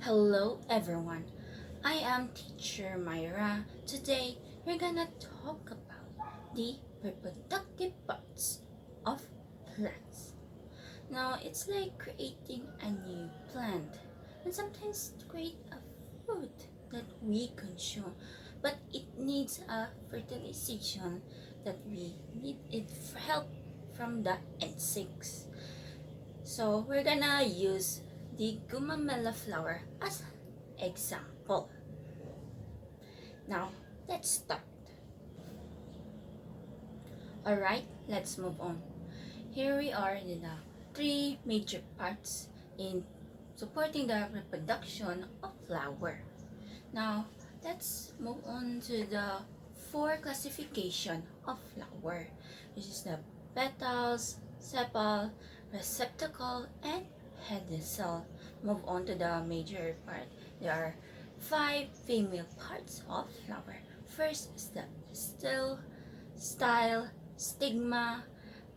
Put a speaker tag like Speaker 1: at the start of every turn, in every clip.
Speaker 1: Hello everyone, I am teacher Myra. Today we're gonna talk about the reproductive parts of plants. Now it's like creating a new plant and sometimes to create a food that we consume, but it needs a fertilization that we need help from the insects. So we're gonna use the gumamela flower as an example. Now let's start. Alright, let's move on. Here we are in the three major parts in supporting the reproduction of flower. Now let's move on to the four classification of flower, which is the petals, sepal, receptacle, and pedicel. Move on to the major part. There are five female parts of flower. First is the pistil, style, stigma,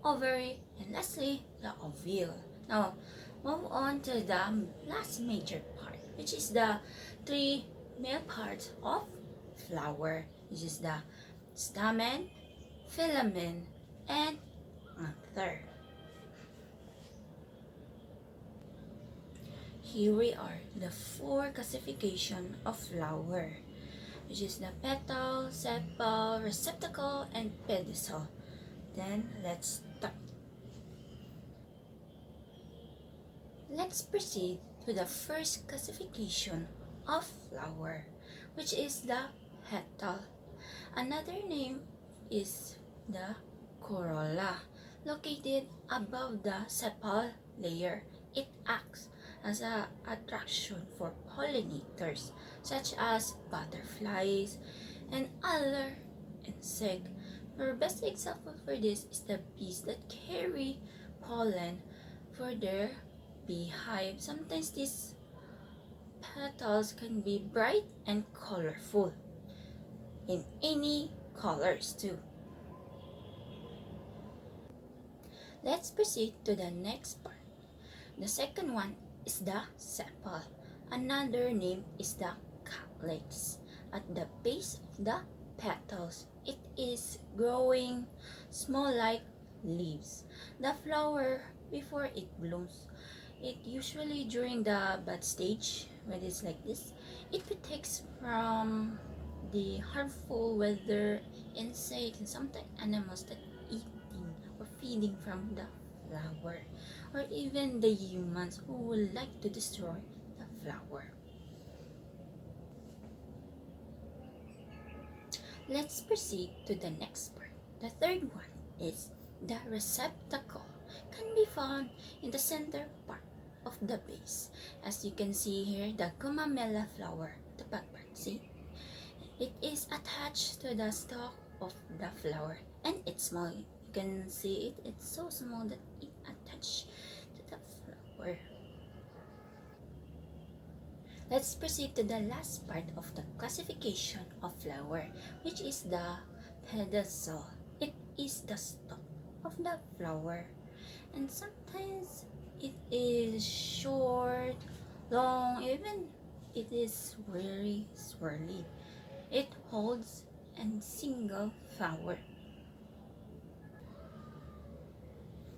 Speaker 1: ovary, and lastly the ovule. Now move on to the last major part, which is the three male parts of flower, which is the stamen, filament, and anther. Here we are, the four classification of flower, which is the petal, sepal, receptacle, and pedicel. Then let's start. Let's proceed to the first classification of flower, which is the petal. Another name is the corolla. Located above the sepal layer, it acts as an attraction for pollinators such as butterflies and other insects. Our best example for this is the bees that carry pollen for their beehive. Sometimes these petals can be bright and colorful in any colors too. Let's proceed to the next part. The second one is the sepal. Another name is the calyx. At the base of the petals, it is growing small like leaves. The flower before it blooms. It usually during the bud stage, when it's like this, it protects from the harmful weather, insects, and sometimes animals that eating or feeding from the flower, or even the humans who would like to destroy the flower. Let's proceed to the next part. The third one is the receptacle. Can be found in the center part of the base. As you can see here, the gumamela flower, the back part, see? It is attached to the stalk of the flower and it's small. You can see it, it's so small that it attached to the flower. Let's proceed to the last part of the classification of flower, which is the pedicel. It is the stalk of the flower, and sometimes it is short, long, even it is very swirly. It holds a single flower.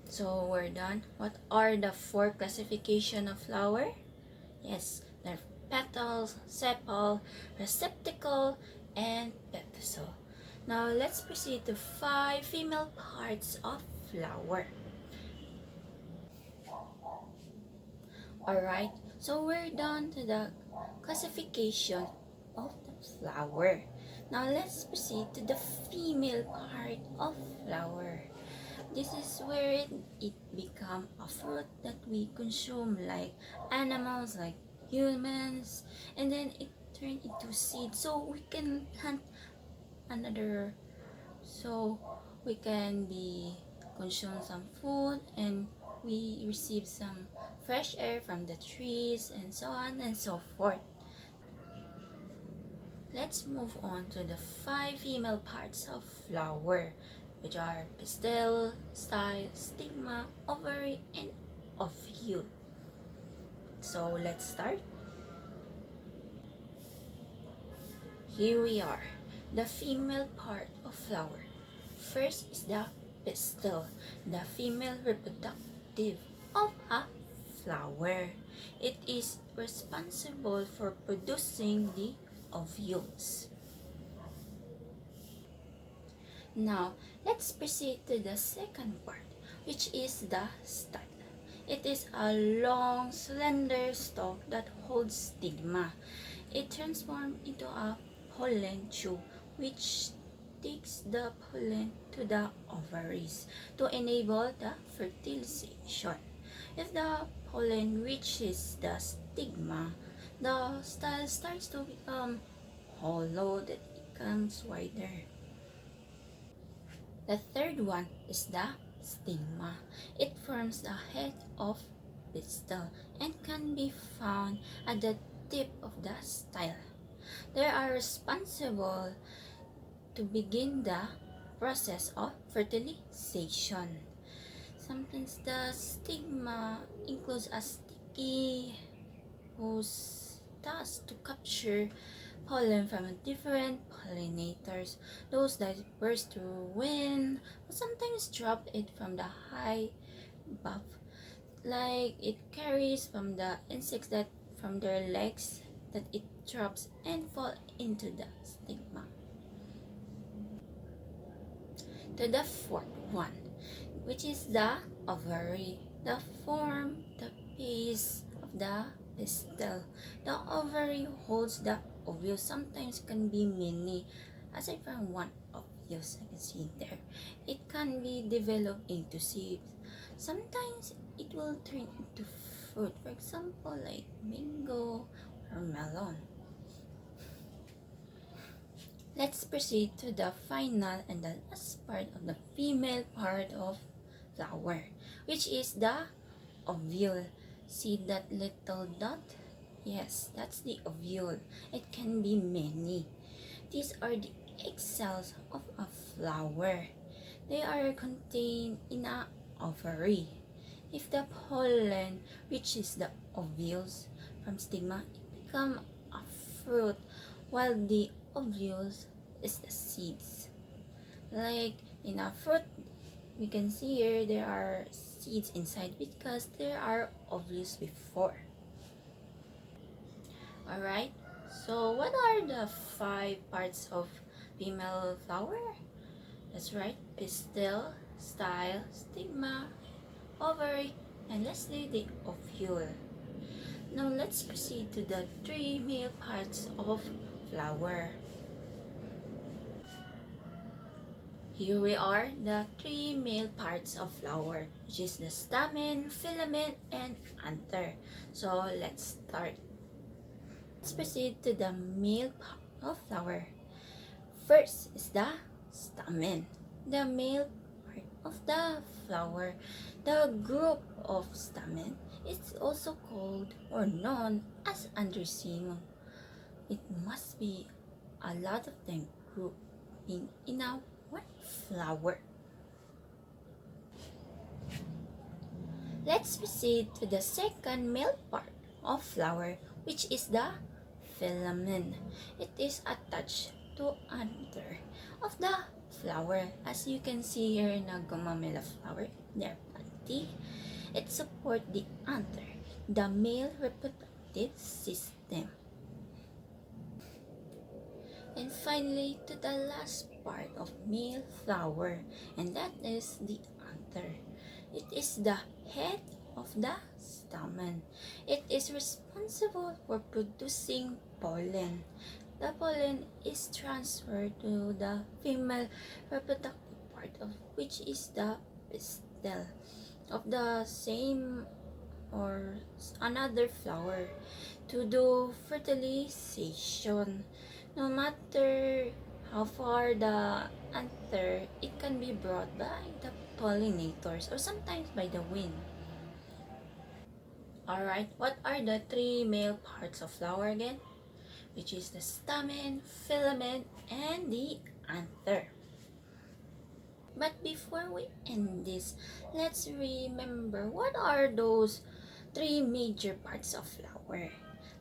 Speaker 1: So we're done. What are the four classification of flower? Yes, they're petals, sepal, receptacle, and pedicel. Now let's proceed to five female parts of flower. Alright, so we're done to the classification of the flower. Now let's proceed to the female part of flower. This is where it become a fruit that we consume, like animals, like humans, and then it turn into seed so we can plant another, so we can be consume some food and we receive some fresh air from the trees and so on and so forth. Let's move on to the five female parts of flower, which are pistil, style, stigma, ovary, and ovule. So let's start. Here we are, the female part of flower. First is the pistil, the female reproductive of a flower. It is responsible for producing the ovules. Now, let's proceed to the second part, which is the style. It is a long, slender stalk that holds stigma. It transforms into a pollen tube, which takes the pollen to the ovaries to enable the fertilization. If the pollen reaches the stigma, the style starts to become hollow, that it becomes wider. The third one is the stigma. It forms the head of pistil and can be found at the tip of the style. They are responsible to begin the process of fertilization. Sometimes the stigma includes a sticky whose task to capture pollen from different pollinators. Those that burst through wind will sometimes drop it from the high above, like it carries from the insects that from their legs that it drops and fall into the stigma. To the fourth one, which is the ovary, the form, the base of the pistil. The ovary holds the ovule, sometimes can be many. Aside from one ovules, I can see there. It can be developed into seeds. Sometimes it will turn into fruit, for example, like mango or melon. Let's proceed to the final and the last part of the female part of flower, which is the ovule. See that little dot? Yes, that's the ovule. It can be many. These are the egg cells of a flower. They are contained in a ovary. If the pollen reaches the ovules from stigma, it becomes a fruit, while the ovules is the seeds. Like in a fruit, we can see here there are seeds inside because there are ovules before. Alright, so what are the 5 parts of female flower? That's right, pistil, style, stigma, ovary, and lastly the ovule. Now let's proceed to the 3 male parts of flower. Here we are, the 3 male parts of flower, which is the stamen, filament, and anther. So let's start. Let's proceed to the male part of flower. First is the stamen, the male part of the flower. The group of stamen is also called or known as androecium. It must be a lot of them grouping in a one flower. Let's proceed to the second male part of flower, which is the filament. It is attached to anther of the flower. As you can see here in a gumamela flower, they're planty. It supports the anther, the male reproductive system. And finally, to the last part of male flower, and that is the anther. It is the head of the stamen. It is responsible for producing pollen. The pollen is transferred to the female reproductive part of which is the pistil of the same or another flower to do fertilization. No matter how far the anther, it can be brought by the pollinators or sometimes by the wind. Alright, what are the 3 male parts of flower again? Which is the stamen, filament, and the anther. But before we end this, let's remember what are those 3 major parts of flower.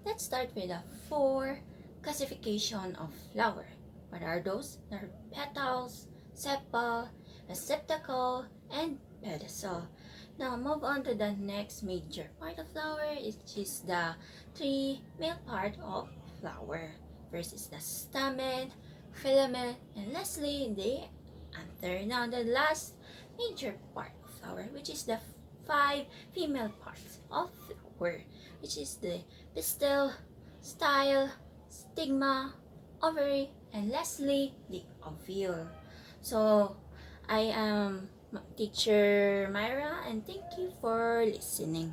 Speaker 1: Let's start with the 4 classification of flower. What are those? There are petals, sepal, receptacle, and pedicel. Now move on to the next major part of flower, which is the three male part of flower. First is the stamen, filament, and lastly the anther. Now the last major part of flower, which is the five female parts of flower, which is the pistil, style, stigma, ovary, and lastly the ovule. So I am teacher Myra, and thank you for listening.